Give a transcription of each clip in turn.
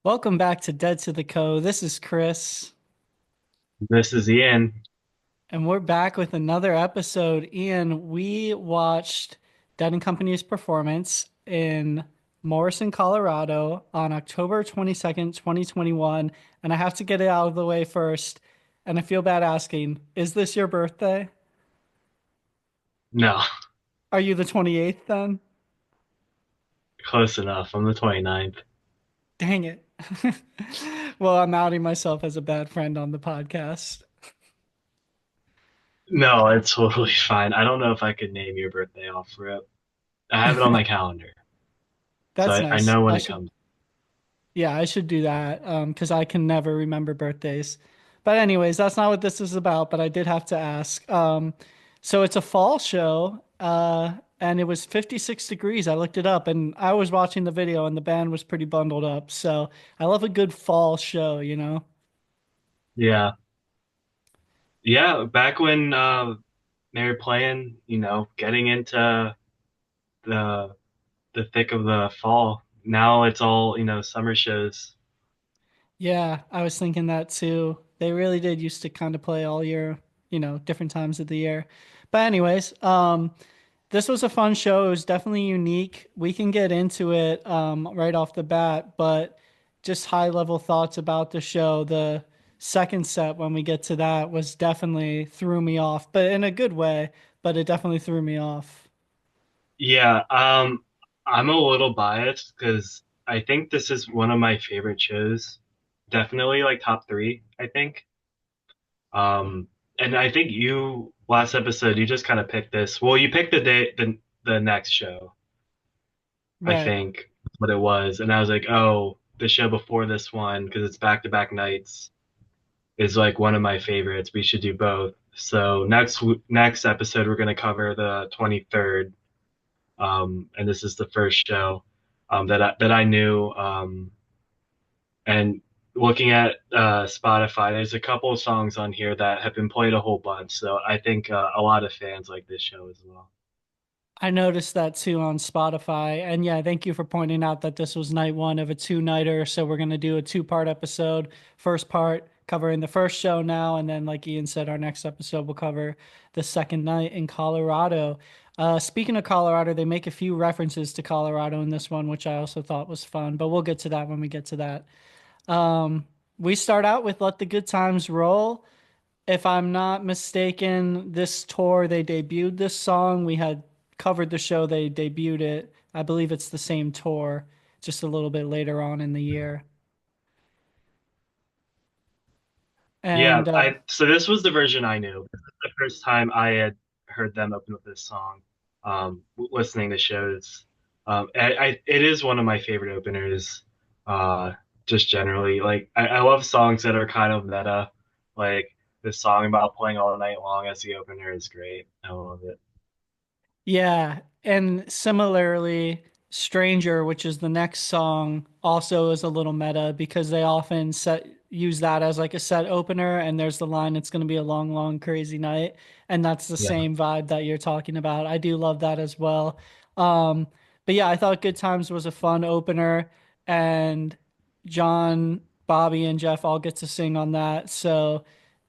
Welcome back to Dead to the Co. This is Chris, This is Ian. and we're back with another episode. Ian, we watched Dead and Company's performance in Morrison, Colorado on October 22nd, 2021. And I have to get it out of the way first. And I feel bad asking, is this your birthday? No, Are you the 28th then? close enough. I'm the 29th. Dang it. Well, I'm outing myself as a bad friend on the podcast. No, it's totally fine. I don't know if I could name your birthday off for it. I have it on my calendar, so That's I nice. know when I it should comes. Yeah, I should do that because I can never remember birthdays. But anyways, that's not what this is about, but I did have to ask. So it's a fall show, and it was 56 degrees. I looked it up and I was watching the video and the band was pretty bundled up. So I love a good fall show, you know? Yeah, yeah. Back when they were playing, getting into the the thick of the fall. Now it's all, summer shows. Yeah, I was thinking that too. They really did used to kind of play all year, different times of the year. But anyways, this was a fun show. It was definitely unique. We can get into it right off the bat, but just high level thoughts about the show. The second set, when we get to that, was definitely threw me off, but in a good way, but it definitely threw me off. Yeah, I'm a little biased because I think this is one of my favorite shows. Definitely like top three, I think. Um, and I think you last episode you just kind of picked this. Well, you picked the next show, I Right. think, what it was, and I was like, oh, the show before this one because it's back-to-back nights is like one of my favorites. We should do both. So next episode we're gonna cover the 23rd, and this is the first show that I knew. And looking at Spotify, there's a couple of songs on here that have been played a whole bunch. So I think a lot of fans like this show as well. I noticed that too on Spotify. And yeah, thank you for pointing out that this was night one of a two-nighter. So we're going to do a two-part episode. First part covering the first show now. And then, like Ian said, our next episode will cover the second night in Colorado. Speaking of Colorado, they make a few references to Colorado in this one, which I also thought was fun. But we'll get to that when we get to that. Um, we start out with Let the Good Times Roll. If I'm not mistaken, this tour they debuted this song. We had covered the show, they debuted it. I believe it's the same tour, just a little bit later on in the year. Yeah, And I so this was the version I knew. This is the first time I had heard them open with this song. Listening to shows, it is one of my favorite openers. Uh, just generally, like I love songs that are kind of meta. Like this song about playing all night long as the opener is great. I love it. yeah, and similarly, Stranger, which is the next song, also is a little meta because they often set use that as like a set opener, and there's the line, it's going to be a long, long, crazy night. And that's the Yeah. same vibe that you're talking about. I do love that as well. Um, but yeah, I thought Good Times was a fun opener, and John, Bobby, and Jeff all get to sing on that. So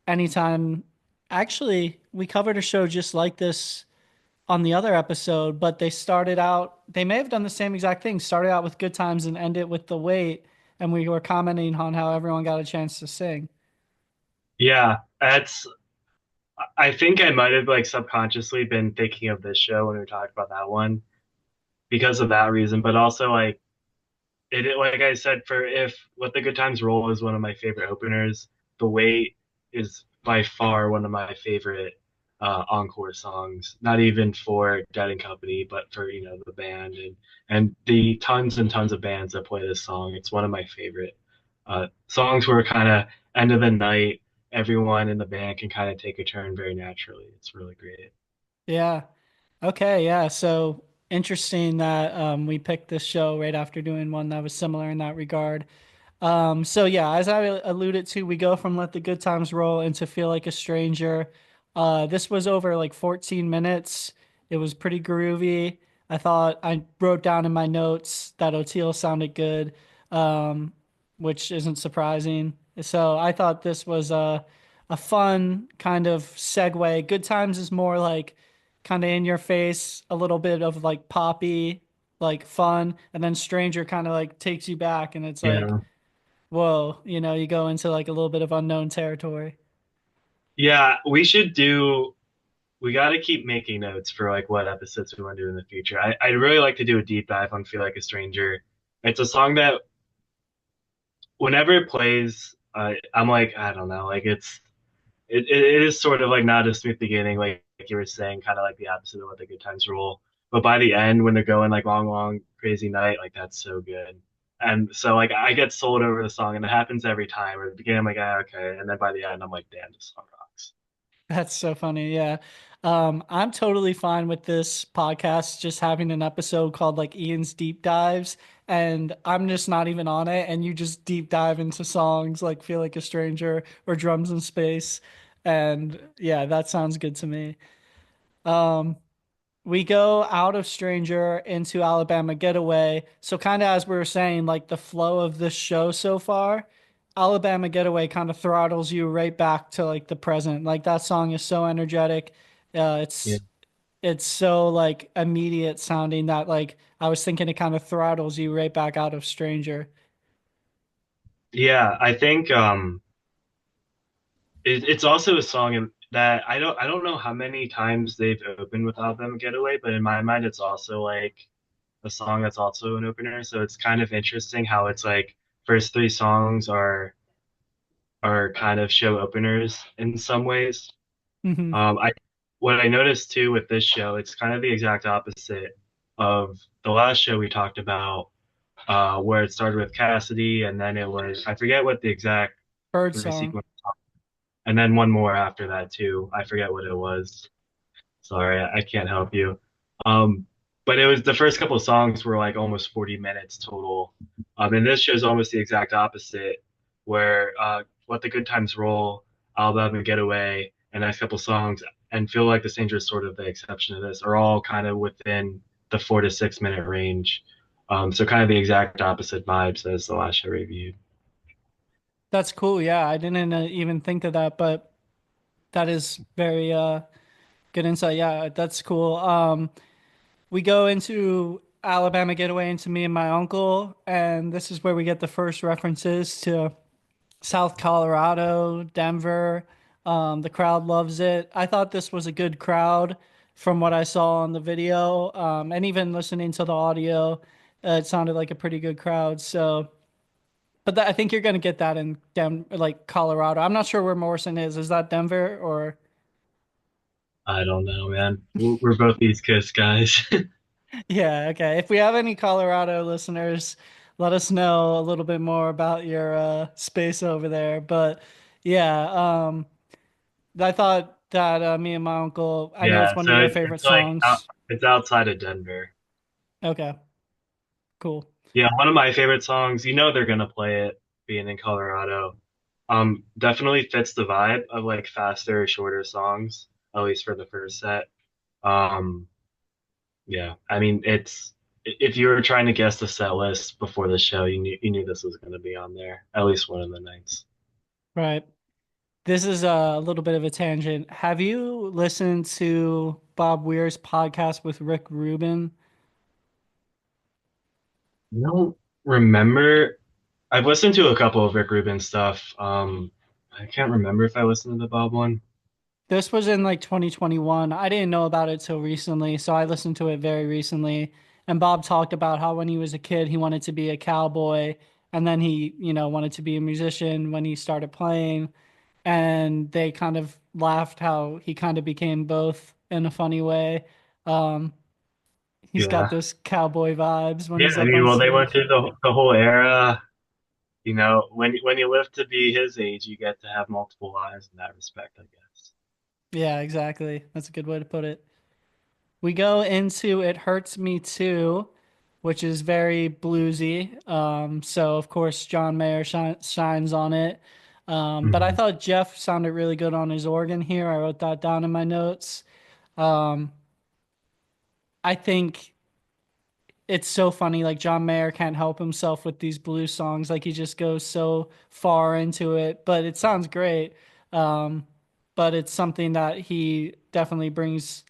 anytime, actually, we covered a show just like this on the other episode, but they may have done the same exact thing, started out with Good Times and end it with The Wait, and we were commenting on how everyone got a chance to sing. Yeah, that's I think I might have like subconsciously been thinking of this show when we were talking about that one because of that reason, but also like like I said, for if Let the Good Times Roll is one of my favorite openers, The Wait is by far one of my favorite encore songs. Not even for Dead and Company, but for the band and the tons and tons of bands that play this song. It's one of my favorite songs where kind of end of the night, everyone in the band can kind of take a turn very naturally. It's really great. Yeah. Okay. Yeah. So interesting that we picked this show right after doing one that was similar in that regard. So yeah, as I alluded to, we go from Let the Good Times Roll into Feel Like a Stranger. This was over like 14 minutes. It was pretty groovy. I thought I wrote down in my notes that Oteil sounded good. Um, which isn't surprising. So I thought this was a fun kind of segue. Good Times is more like kind of in your face, a little bit of like poppy, like fun, and then Stranger kind of like takes you back, and it's like, Yeah. whoa, you go into like a little bit of unknown territory. Yeah, we got to keep making notes for like what episodes we want to do in the future. I'd really like to do a deep dive on Feel Like a Stranger. It's a song that whenever it plays, I'm like, I don't know, like it is sort of like not a smooth beginning, like you were saying, kind of like the opposite of what the good times roll. But by the end, when they're going like long, long, crazy night, like that's so good. And so like I get sold over the song, and it happens every time. At the beginning, I'm like, ah, okay, and then by the end, I'm like, damn, this song rocks. That's so funny. Yeah. I'm totally fine with this podcast just having an episode called like Ian's Deep Dives, and I'm just not even on it, and you just deep dive into songs like Feel Like a Stranger or Drums in Space. And yeah, that sounds good to me. Um, we go out of Stranger into Alabama Getaway. So kind of as we were saying, like the flow of this show so far, Alabama Getaway kind of throttles you right back to like the present. Like that song is so energetic. Uh, Yeah, it's it's so like immediate sounding that like I was thinking it kind of throttles you right back out of Stranger. yeah. I think it's also a song that I don't know how many times they've opened with Alabama Getaway, but in my mind, it's also like a song that's also an opener. So it's kind of interesting how it's like first three songs are kind of show openers in some ways. Hmm. I what I noticed too with this show, it's kind of the exact opposite of the last show we talked about, where it started with Cassidy, and then it was I forget what the exact Bird three song. sequence, and then one more after that too. I forget what it was. Sorry, I can't help you. Um, but it was the first couple of songs were like almost 40 minutes total. And this show's almost the exact opposite, where Let the Good Times Roll, Alabama Getaway, and next couple songs, and Feel Like the Stranger is sort of the exception to this, are all kind of within the 4 to 6 minute range. So kind of the exact opposite vibes as the last show reviewed. That's cool. Yeah, I didn't even think of that, but that is very good insight. Yeah, that's cool. We go into Alabama Getaway into Me and My Uncle, and this is where we get the first references to South Colorado, Denver. The crowd loves it. I thought this was a good crowd from what I saw on the video, and even listening to the audio, it sounded like a pretty good crowd. So, but I think you're going to get that in like Colorado. I'm not sure where Morrison is. Is that Denver or? I don't know, man. We're both East Coast guys. Yeah, okay. If we have any Colorado listeners, let us know a little bit more about your space over there. But yeah, I thought that Me and My Uncle, I know it's Yeah, one of so your favorite it's like songs. it's outside of Denver. Okay, cool. Yeah, one of my favorite songs. You know they're gonna play it, being in Colorado. Definitely fits the vibe of like faster, shorter songs, at least for the first set. Um, yeah, I mean it's if you were trying to guess the set list before the show, you knew this was gonna be on there, at least one of the nights. Right. This is a little bit of a tangent. Have you listened to Bob Weir's podcast with Rick Rubin? I don't remember. I've listened to a couple of Rick Rubin stuff. I can't remember if I listened to the Bob one. This was in like 2021. I didn't know about it till recently, so I listened to it very recently. And Bob talked about how when he was a kid, he wanted to be a cowboy, and then he, wanted to be a musician when he started playing. And they kind of laughed how he kind of became both in a funny way. Um, he's got Yeah. those cowboy vibes when Yeah, he's I up mean, on well, they went stage. through the whole era. You know, when you live to be his age, you get to have multiple lives in that respect, I guess. Yeah, exactly. That's a good way to put it. We go into It Hurts Me Too, which is very bluesy. So of course John Mayer shines on it. But I Mhm. thought Jeff sounded really good on his organ here. I wrote that down in my notes. Um, I think it's so funny. Like John Mayer can't help himself with these blues songs. Like he just goes so far into it, but it sounds great. Um, but it's something that he definitely brings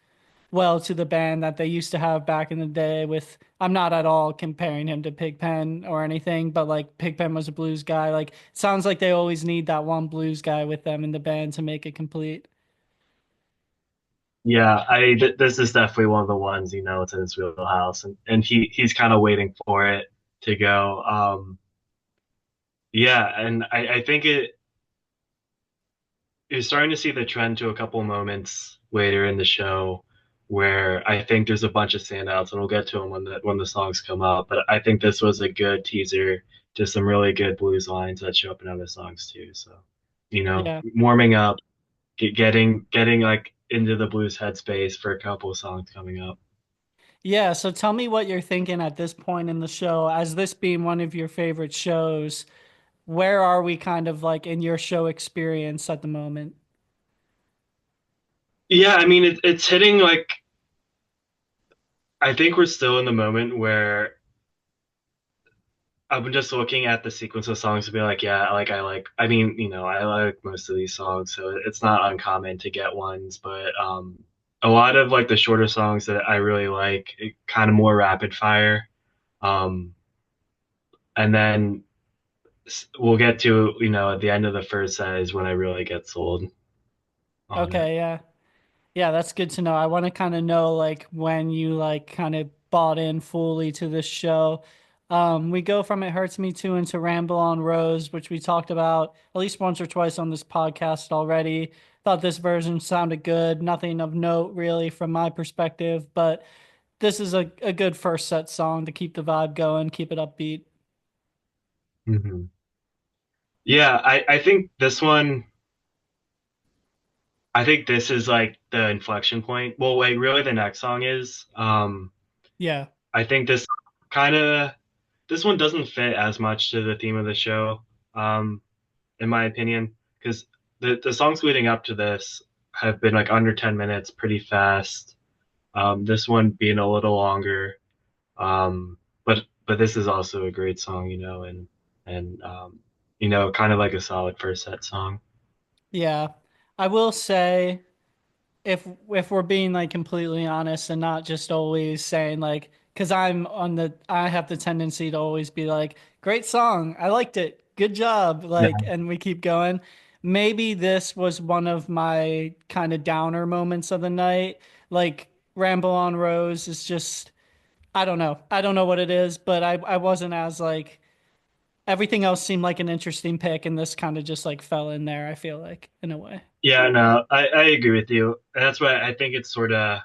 well to the band that they used to have back in the day with I'm not at all comparing him to Pigpen or anything, but like Pigpen was a blues guy. Like it sounds like they always need that one blues guy with them in the band to make it complete. Yeah, this is definitely one of the ones, you know, it's in his wheelhouse, and he's kind of waiting for it to go. Yeah, and I think you're starting to see the trend to a couple moments later in the show where I think there's a bunch of standouts, and we'll get to them when the songs come up. But I think this was a good teaser to some really good blues lines that show up in other songs too. So, you know, Yeah. warming up, getting like into the blues headspace for a couple of songs coming up. Yeah, so tell me what you're thinking at this point in the show. As this being one of your favorite shows, where are we kind of like in your show experience at the moment? Yeah, I mean it's hitting like I think we're still in the moment where I've been just looking at the sequence of songs to be like, yeah, I mean, you know, I like most of these songs, so it's not uncommon to get ones, but a lot of like the shorter songs that I really like, kind of more rapid fire. Um, and then we'll get to, you know, at the end of the first set is when I really get sold on it. Okay, yeah. Yeah, that's good to know. I want to kind of know like when you like kind of bought in fully to this show. We go from It Hurts Me Too into Ramble on Rose, which we talked about at least once or twice on this podcast already. Thought this version sounded good. Nothing of note really from my perspective, but this is a good first set song to keep the vibe going, keep it upbeat. Hmm. Yeah, I think this one, I think this is like the inflection point. Well, like really the next song is. Yeah. I think kind of this one doesn't fit as much to the theme of the show, um, in my opinion, because the songs leading up to this have been like under 10 minutes, pretty fast. This one being a little longer, but this is also a great song, you know, and you know, kind of like a solid first set song. Yeah. I will say if we're being like completely honest and not just always saying like because I have the tendency to always be like great song, I liked it, good job, Yeah, like, and we keep going. Maybe this was one of my kind of downer moments of the night. Like Ramble on Rose is just I don't know what it is, but I wasn't as like everything else seemed like an interesting pick and this kind of just like fell in there, I feel like, in a way. yeah, no, I agree with you, and that's why I think it's sort of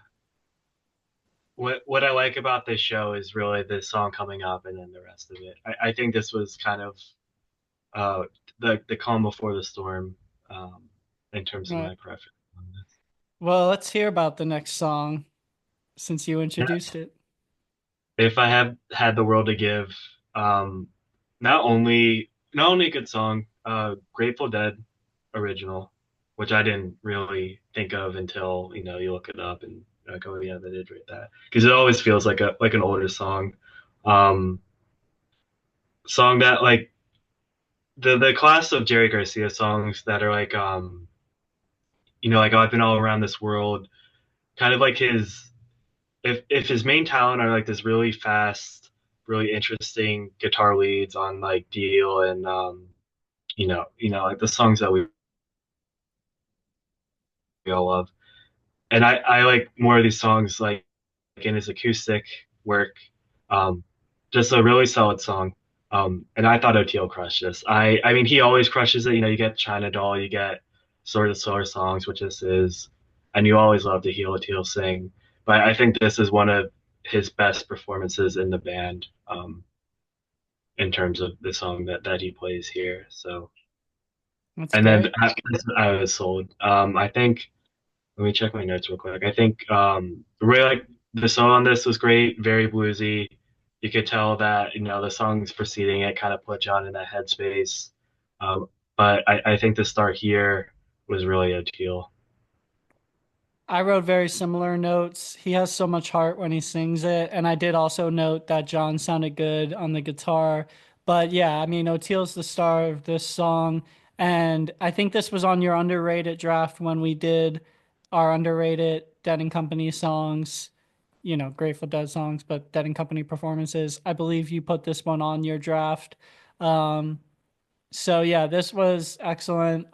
what I like about this show is really the song coming up and then the rest of it. I think this was kind of uh, the calm before the storm, um, in terms of Right. my preference on this. Well, let's hear about the next song since you Yeah. introduced it. If I have had the world to give, um, not only a good song, Grateful Dead original, which I didn't really think of until you know you look it up and go, yeah, they did write that because it always feels like a like an older song, um, song that like the class of Jerry Garcia songs that are like you know like I've been all around this world, kind of like his if his main talent are like this really fast, really interesting guitar leads on like Deal and you know like the songs that we all love. And I like more of these songs like in his acoustic work. Um, just a really solid song. And I thought OTL crushed this. I mean he always crushes it. You know, you get China Doll, you get sort of slower songs, which this is, and you always love to hear OTL sing. But I think this is one of his best performances in the band, in terms of the song that he plays here. So, That's and then great. I was sold. I think let me check my notes real quick. I think really like the song on this was great, very bluesy. You could tell that you know the songs preceding it kind of put John in that headspace. Um, but I think the start here was really a teal. I wrote very similar notes. He has so much heart when he sings it, and I did also note that John sounded good on the guitar. But yeah, I mean, O'Teal's the star of this song, and I think this was on your underrated draft when we did our underrated Dead and Company songs, Grateful Dead songs, but Dead and Company performances. I believe you put this one on your draft. Um, so yeah, this was excellent,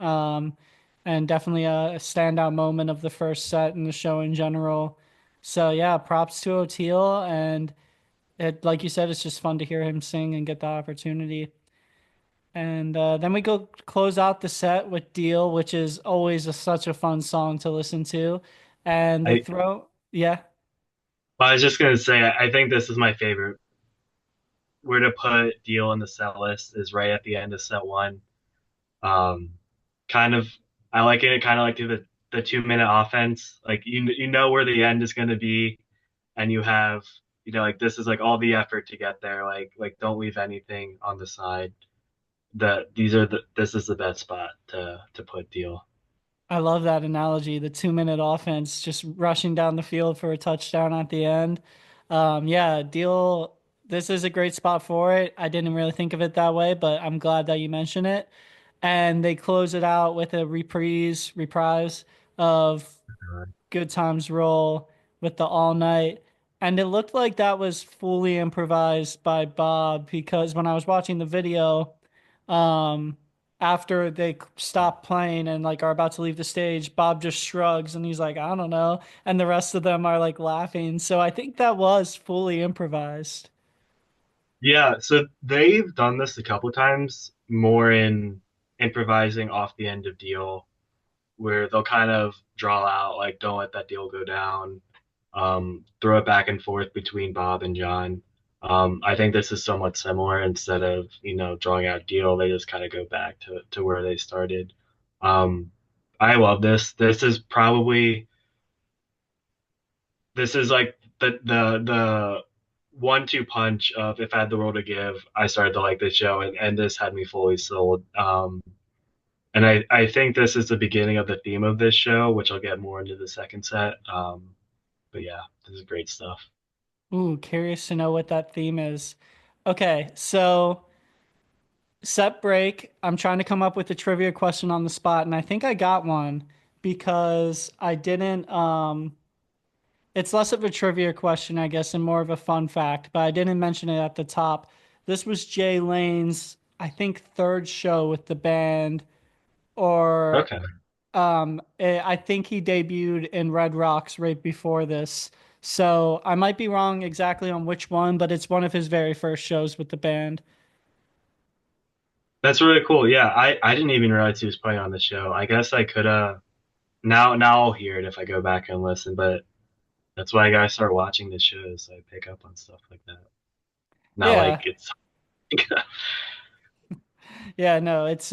and definitely a standout moment of the first set in the show in general. So yeah, props to O'Teal, and like you said, it's just fun to hear him sing and get the opportunity. And then we go close out the set with Deal, which is always such a fun song to listen to. And they I throw, yeah. I was just gonna say I think this is my favorite. Where to put Deal in the set list is right at the end of set one. Um, kind of I like it kind of like the 2 minute offense. Like you know where the end is gonna be, and you have like this is like all the effort to get there. Like don't leave anything on the side. This is the best spot to put Deal. I love that analogy. The 2 minute offense, just rushing down the field for a touchdown at the end. Yeah, deal. This is a great spot for it. I didn't really think of it that way, but I'm glad that you mentioned it. And they close it out with a reprise of Good Times Roll with the All Night. And it looked like that was fully improvised by Bob because when I was watching the video, um, after they stop playing and like are about to leave the stage, Bob just shrugs and he's like, I don't know. And the rest of them are like laughing. So I think that was fully improvised. Yeah, so they've done this a couple times more in improvising off the end of Deal, where they'll kind of draw out, like, don't let that deal go down, throw it back and forth between Bob and John. I think this is somewhat similar. Instead of, drawing out Deal, they just kind of go back to where they started. Um, I love this. This is like the 1-2 punch of if I had the world to give, I started to like this show, and this had me fully sold. And I think this is the beginning of the theme of this show, which I'll get more into the second set. But yeah, this is great stuff. Ooh, curious to know what that theme is. Okay, so set break. I'm trying to come up with a trivia question on the spot, and I think I got one because I didn't it's less of a trivia question, I guess, and more of a fun fact, but I didn't mention it at the top. This was Jay Lane's, I think, third show with the band, or Okay. I think he debuted in Red Rocks right before this. So I might be wrong exactly on which one, but it's one of his very first shows with the band. That's really cool. Yeah, I didn't even realize he was playing on the show. I guess I could now I'll hear it if I go back and listen, but that's why I gotta start watching the shows so I pick up on stuff like that. Not like Yeah, it's yeah, no, it's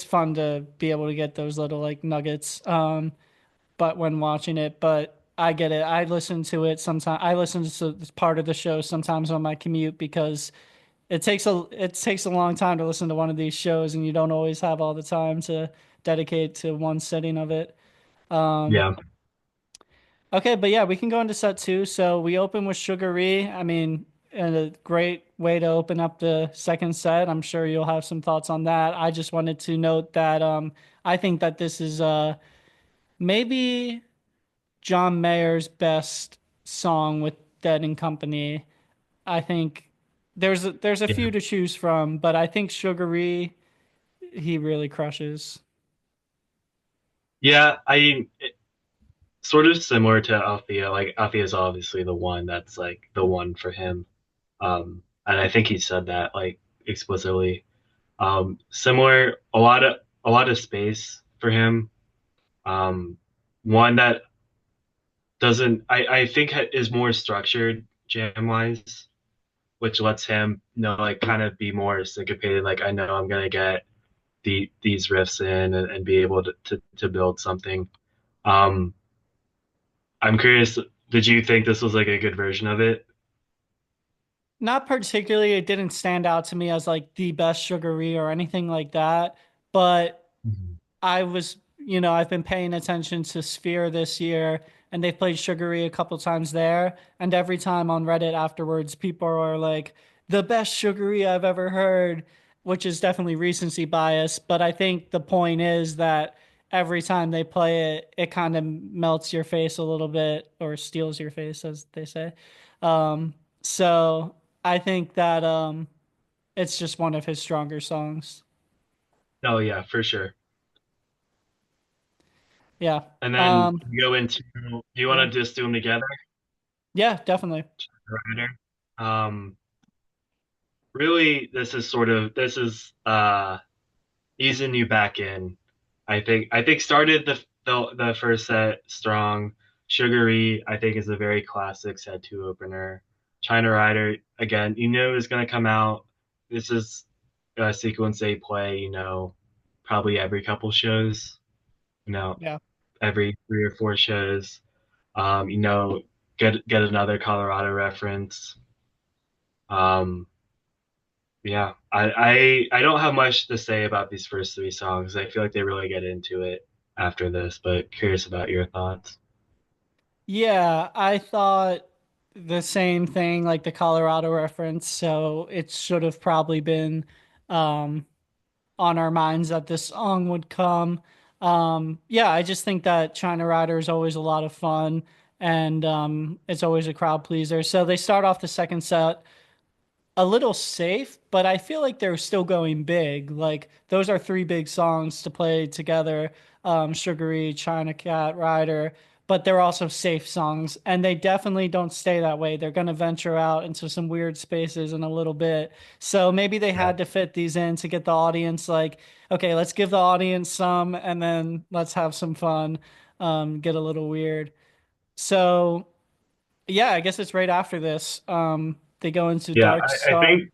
fun to be able to get those little like nuggets. But when watching it, but I get it. I listen to it sometimes. I listen to this part of the show sometimes on my commute because it takes a long time to listen to one of these shows, and you don't always have all the time to dedicate to one sitting of it. Um, yeah. okay, but yeah, we can go into set two. So we open with Sugary. I mean, and a great way to open up the second set. I'm sure you'll have some thoughts on that. I just wanted to note that I think that this is maybe John Mayer's best song with Dead and Company. I think there's a Yeah. few to choose from, but I think Sugary he really crushes. Yeah, sort of similar to Althea. Like Althea is obviously the one that's like the one for him. And I think he said that like explicitly. Similar, a lot of space for him. Um, One that doesn't, I think is more structured jam wise, which lets him, like kind of be more syncopated. Like I know I'm gonna get these riffs in and be able to build something. Um, I'm curious, did you think this was like a good version of it? Not particularly, it didn't stand out to me as like the best Sugary or anything like that, but Mhm. I was I've been paying attention to Sphere this year, and they've played Sugary a couple times there. And every time on Reddit afterwards, people are like, the best Sugary I've ever heard, which is definitely recency bias. But I think the point is that every time they play it, it kind of melts your face a little bit or steals your face, as they say. So I think that it's just one of his stronger songs. Oh yeah, for sure. Yeah. And then you go into, do you Yeah. want to just do them together, Yeah, definitely. Ryder? Um, Really, this is easing you back in. I think started the first set strong. Sugary, I think, is a very classic set two opener. China Rider, again, you know is gonna come out. This is a sequence they play, probably every couple shows, you know, Yeah. every 3 or 4 shows. You know, get another Colorado reference. Um, Yeah, I don't have much to say about these first 3 songs. I feel like they really get into it after this, but curious about your thoughts. Yeah, I thought the same thing, like the Colorado reference. So it should have probably been um, on our minds that this song would come. Yeah, I just think that China Rider is always a lot of fun and it's always a crowd pleaser. So they start off the second set a little safe, but I feel like they're still going big. Like those are three big songs to play together, Sugary, China Cat, Rider, but they're also safe songs, and they definitely don't stay that way. They're going to venture out into some weird spaces in a little bit. So maybe they Yeah, had to fit these in to get the audience like, okay, let's give the audience some, and then let's have some fun, get a little weird. So yeah, I guess it's right after this. They go into yeah, Dark I Star. think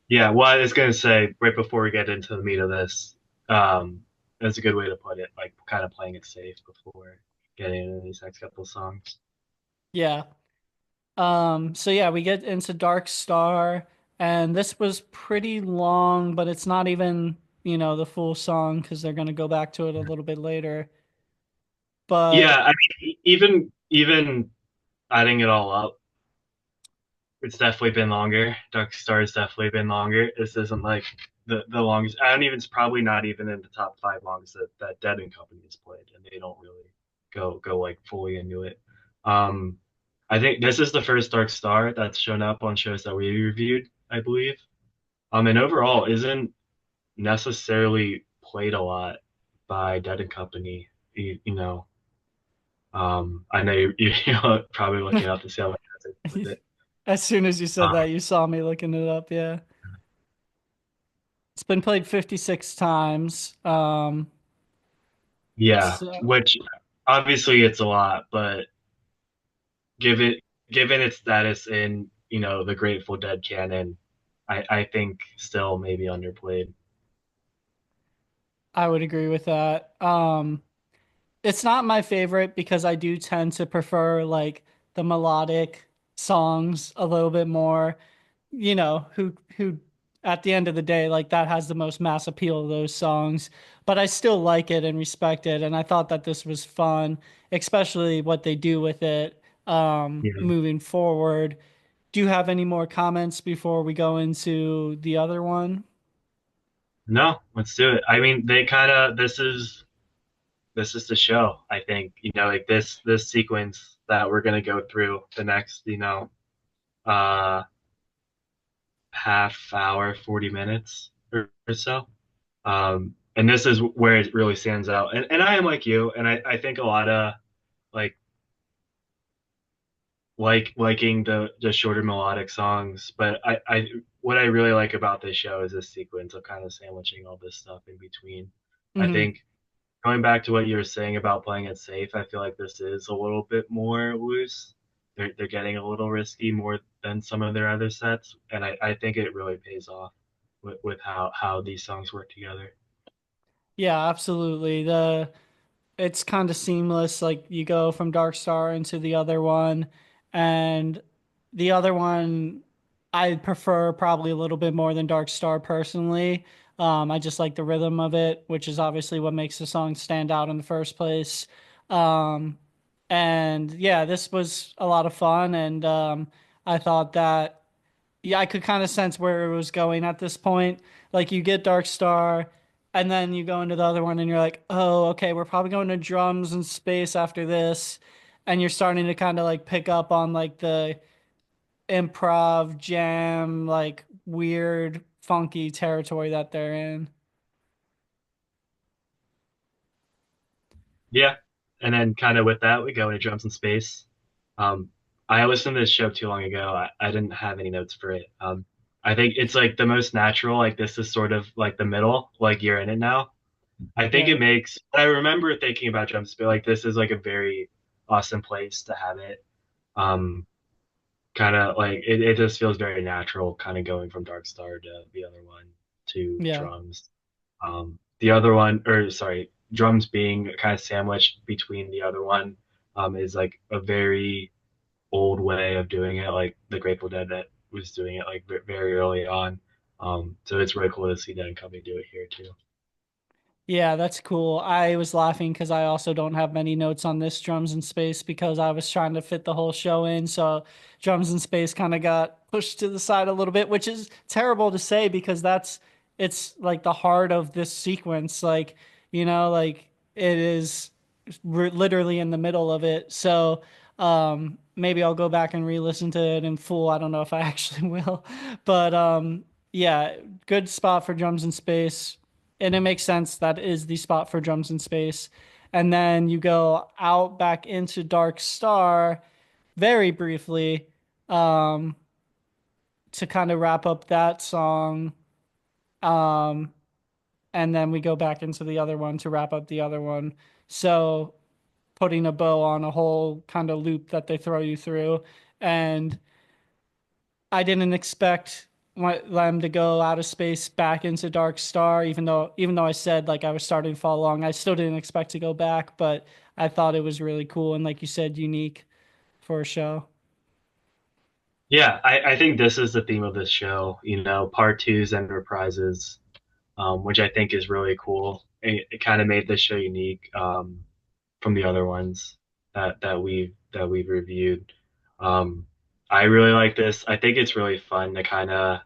yeah. Well, I was gonna say right before we get into the meat of this, that's a good way to put it. Like kind of playing it safe before getting into these next couple of songs. Yeah. So yeah, we get into Dark Star, and this was pretty long, but it's not even, the full song because they're gonna go back to it a little bit later. But Yeah, I mean, even adding it all up, it's definitely been longer. Dark Star's definitely been longer. This isn't like the longest. I don't even. It's probably not even in the top 5 longest that Dead and Company has played, and they don't really go like fully into it. Um, I think this is the first Dark Star that's shown up on shows that we reviewed, I believe. And overall isn't necessarily played a lot by Dead and Company. I know you're probably looking up to see how much with it. as soon as you said Uh, that, you saw me looking it up. Yeah, it's been played 56 times. Yeah, So which obviously it's a lot, but given given its status in, the Grateful Dead canon, I think still maybe underplayed. I would agree with that. It's not my favorite because I do tend to prefer like the melodic songs a little bit more. Who at the end of the day, like that has the most mass appeal of those songs. But I still like it and respect it, and I thought that this was fun, especially what they do with it Yeah. moving forward. Do you have any more comments before we go into the other one? No, let's do it. I mean, they kind of this is the show, I think. Like this sequence that we're gonna go through the next, uh half hour, 40 minutes or so. And this is where it really stands out. And I am like you, and I think a lot of like liking the shorter melodic songs, but I what I really like about this show is this sequence of kind of sandwiching all this stuff in between. I Hmm. think going back to what you were saying about playing it safe, I feel like this is a little bit more loose. They're getting a little risky more than some of their other sets, and I think it really pays off with how these songs work together. Yeah, absolutely. It's kind of seamless. Like you go from Dark Star into the other one, and the other one I prefer probably a little bit more than Dark Star personally. I just like the rhythm of it, which is obviously what makes the song stand out in the first place. Um, and yeah, this was a lot of fun, and I thought that yeah, I could kind of sense where it was going at this point. Like you get Dark Star, and then you go into the other one, and you're like, oh, okay, we're probably going to drums and space after this, and you're starting to kind of like pick up on like the improv jam, like weird, funky territory that they're in. Yeah. And then kind of with that, we go into drums in space. Um, I listened to this show too long ago. I didn't have any notes for it. I think it's like the most natural. Like this is sort of like the middle, like you're in it now. I think it Right. makes, I remember thinking about drums, but like this is like a very awesome place to have it. Um, Kind of like it just feels very natural, kind of going from Dark Star to the other one to Yeah. drums. The other one, or sorry, drums being kind of sandwiched between the other one, is like a very old way of doing it, like the Grateful Dead that was doing it like very early on. So it's really cool to see that company do it here too. Yeah, that's cool. I was laughing because I also don't have many notes on this drums in space because I was trying to fit the whole show in. So drums in space kind of got pushed to the side a little bit, which is terrible to say because it's like the heart of this sequence. Like, like it is literally in the middle of it. So maybe I'll go back and re-listen to it in full. I don't know if I actually will, but yeah, good spot for drums in space, and it makes sense that is the spot for drums in space. And then you go out back into Dark Star very briefly, um, to kind of wrap up that song. Um, and then we go back into the other one to wrap up the other one. So putting a bow on a whole kind of loop that they throw you through. And I didn't expect them to go out of space back into Dark Star, even though I said like I was starting to follow along. I still didn't expect to go back, but I thought it was really cool and like you said, unique for a show. Yeah, I think this is the theme of this show, part twos and reprises, which I think is really cool. It kind of made this show unique, from the other ones that we've reviewed. Um, I really like this. I think it's really fun to kind of,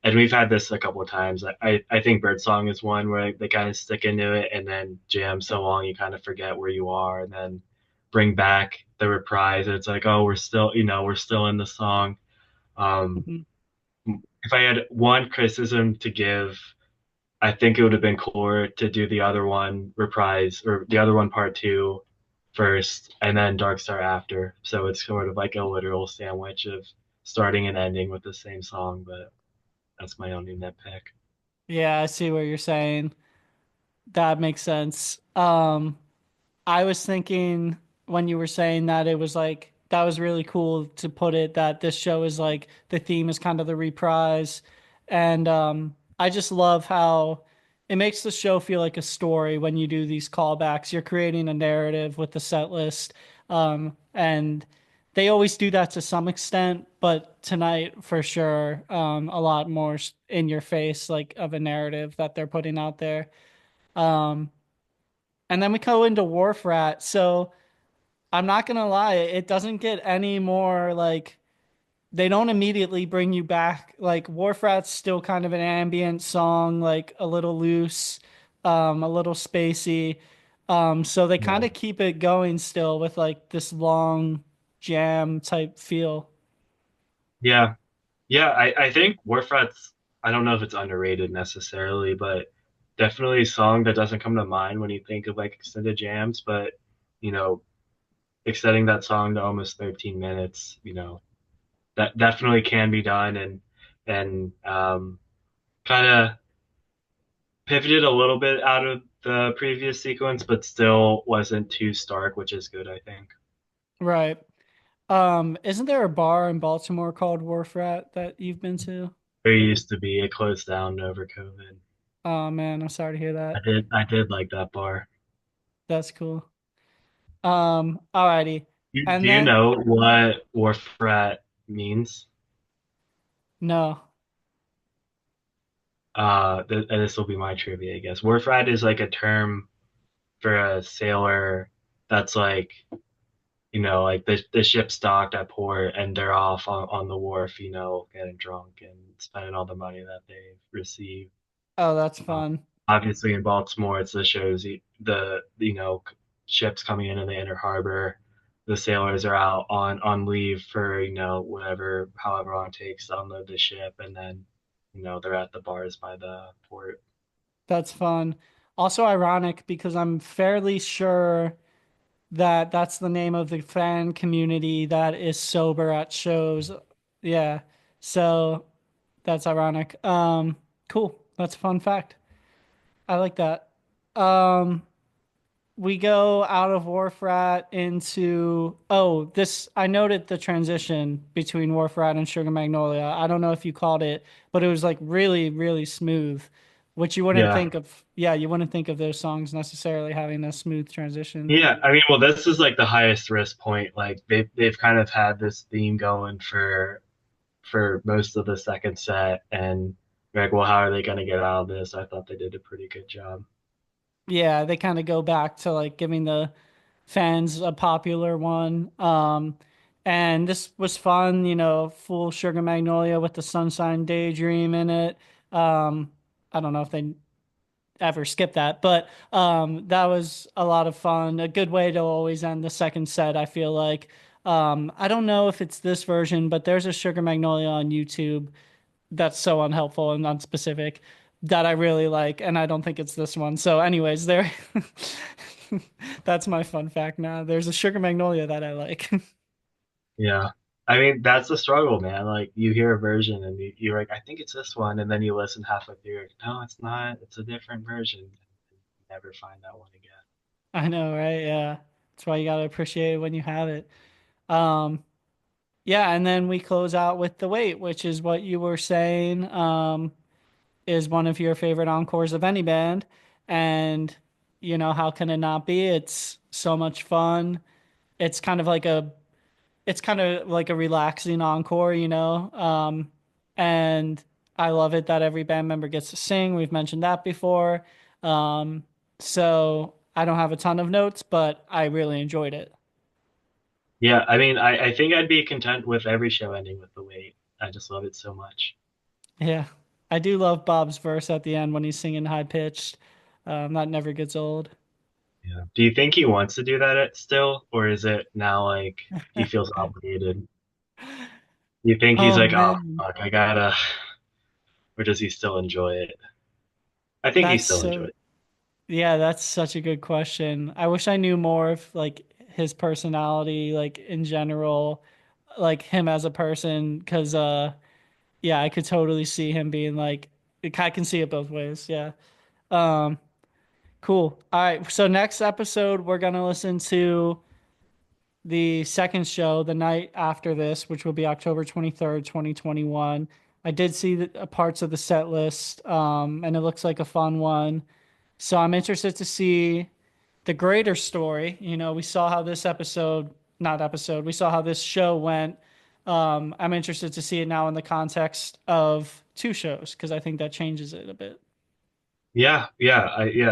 and we've had this a couple of times. I think Birdsong is one where they kind of stick into it and then jam so long you kind of forget where you are, and then bring back the reprise. And it's like, oh, we're still in the song. Um, Mhm. if I had one criticism to give, I think it would have been cooler to do the other one reprise or the other one part two first and then Dark Star after. So it's sort of like a literal sandwich of starting and ending with the same song, but that's my only nitpick. Yeah, I see what you're saying. That makes sense. I was thinking when you were saying that it was like that was really cool to put it that this show is like the theme is kind of the reprise. And I just love how it makes the show feel like a story when you do these callbacks. You're creating a narrative with the set list. And they always do that to some extent, but tonight for sure, a lot more in your face, like of a narrative that they're putting out there. Um, and then we go into Wharf Rat. So I'm not gonna lie, it doesn't get any more like they don't immediately bring you back. Like Wharf Rat's still kind of an ambient song, like a little loose, a little spacey. So they kind Yeah. of keep it going still with like this long jam type feel. Yeah. Yeah, I think Warfrat's, I don't know if it's underrated necessarily, but definitely a song that doesn't come to mind when you think of like extended jams, but you know, extending that song to almost 13 minutes, that definitely can be done, and kind of pivoted a little bit out of the previous sequence, but still wasn't too stark, which is good, I think. Right. Isn't there a bar in Baltimore called Wharf Rat that you've been to? There used to be, it closed down over COVID. Oh man, I'm sorry to hear I that. did I did like that bar. That's cool. Alrighty. Do And you then know what Warfrat means? no. and this will be my trivia, I guess. Wharf rat is like a term for a sailor that's like, like the ship's docked at port and they're off on the wharf, getting drunk and spending all the money that they've received. Oh, that's Uh, fun. Obviously, in Baltimore, it's the shows ships coming into the inner harbor. The sailors are out on leave for whatever, however long it takes to unload the ship, and then they're at the bars by the port. That's fun. Also ironic because I'm fairly sure that that's the name of the fan community that is sober at shows. Yeah. So that's ironic. Cool. That's a fun fact. I like that. Um, we go out of Wharf Rat into this I noted the transition between Wharf Rat and Sugar Magnolia. I don't know if you caught it, but it was like really, really smooth, which you wouldn't Yeah, think of. Yeah, you wouldn't think of those songs necessarily having a smooth transition. yeah. I mean, well, this is like the highest risk point. Like they've kind of had this theme going for most of the second set, and you're like, well, how are they going to get out of this? I thought they did a pretty good job. Yeah, they kind of go back to like giving the fans a popular one. And this was fun, full Sugar Magnolia with the Sunshine Daydream in it. Um, I don't know if they ever skip that, but that was a lot of fun. A good way to always end the second set, I feel like. I don't know if it's this version, but there's a Sugar Magnolia on YouTube that's so unhelpful and unspecific that I really like, and I don't think it's this one. So, anyways, there. That's my fun fact now. There's a Sugar Magnolia that I like. Yeah. I mean, that's the struggle, man. Like you hear a version and you're like, I think it's this one, and then you listen halfway through, you're like, no, it's not. It's a different version. You never find that one again. I know, right? Yeah. That's why you gotta appreciate it when you have it. Um, yeah, and then we close out with The Wait, which is what you were saying, is one of your favorite encores of any band. And, how can it not be? It's so much fun. It's kind of like a it's kind of like a relaxing encore, and I love it that every band member gets to sing. We've mentioned that before. Um, so I don't have a ton of notes, but I really enjoyed it. Yeah, I mean, I think I'd be content with every show ending with the wait. I just love it so much. Yeah. I do love Bob's verse at the end when he's singing high pitched. That never gets old. Yeah. Do you think he wants to do that still, or is it now like he feels obligated? You think he's Oh like, oh man, fuck, I gotta, or does he still enjoy it? I think he that's still enjoys so it. yeah, that's such a good question. I wish I knew more of like his personality, like in general, like him as a person, because yeah, I could totally see him being like I can see it both ways. Yeah. Um, cool. All right. So next episode we're gonna listen to the second show the night after this, which will be October 23rd, 2021. I did see the parts of the set list, and it looks like a fun one. So I'm interested to see the greater story. We saw how this episode, not episode, we saw how this show went. I'm interested to see it now in the context of two shows because I think that changes it a bit. Yeah.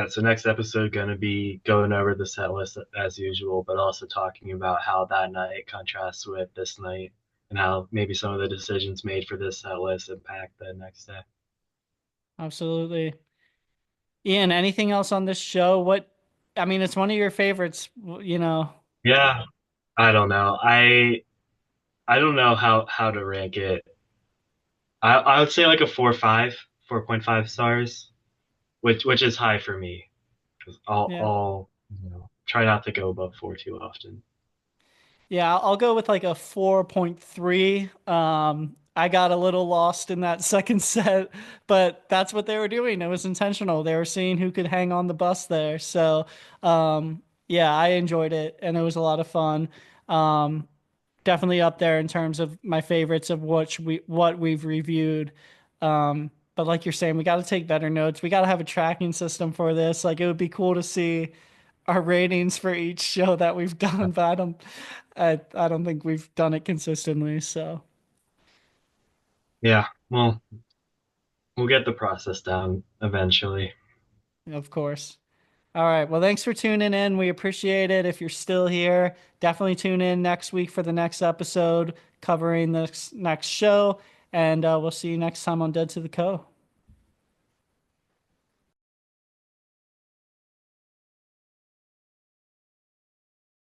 So next episode gonna be going over the set list as usual, but also talking about how that night contrasts with this night and how maybe some of the decisions made for this set list impact the next day. Absolutely. Ian, anything else on this show? I mean, it's one of your favorites, you know. Yeah, I don't know. I don't know how to rank it. I would say like a 4.5 stars, which is high for me because Yeah. I'll try not to go above 4 too often. Yeah, I'll go with like a 4.3. I got a little lost in that second set, but that's what they were doing. It was intentional. They were seeing who could hang on the bus there. So, yeah, I enjoyed it and it was a lot of fun. Um, Definitely up there in terms of my favorites of what we've reviewed. But like you're saying, we got to take better notes. We got to have a tracking system for this. Like it would be cool to see our ratings for each show that we've done, but I don't think we've done it consistently. So Yeah, well, we'll get the process down eventually. Of course. All right. Well, thanks for tuning in. We appreciate it. If you're still here, definitely tune in next week for the next episode covering the next show. And we'll see you next time on Dead to the Co.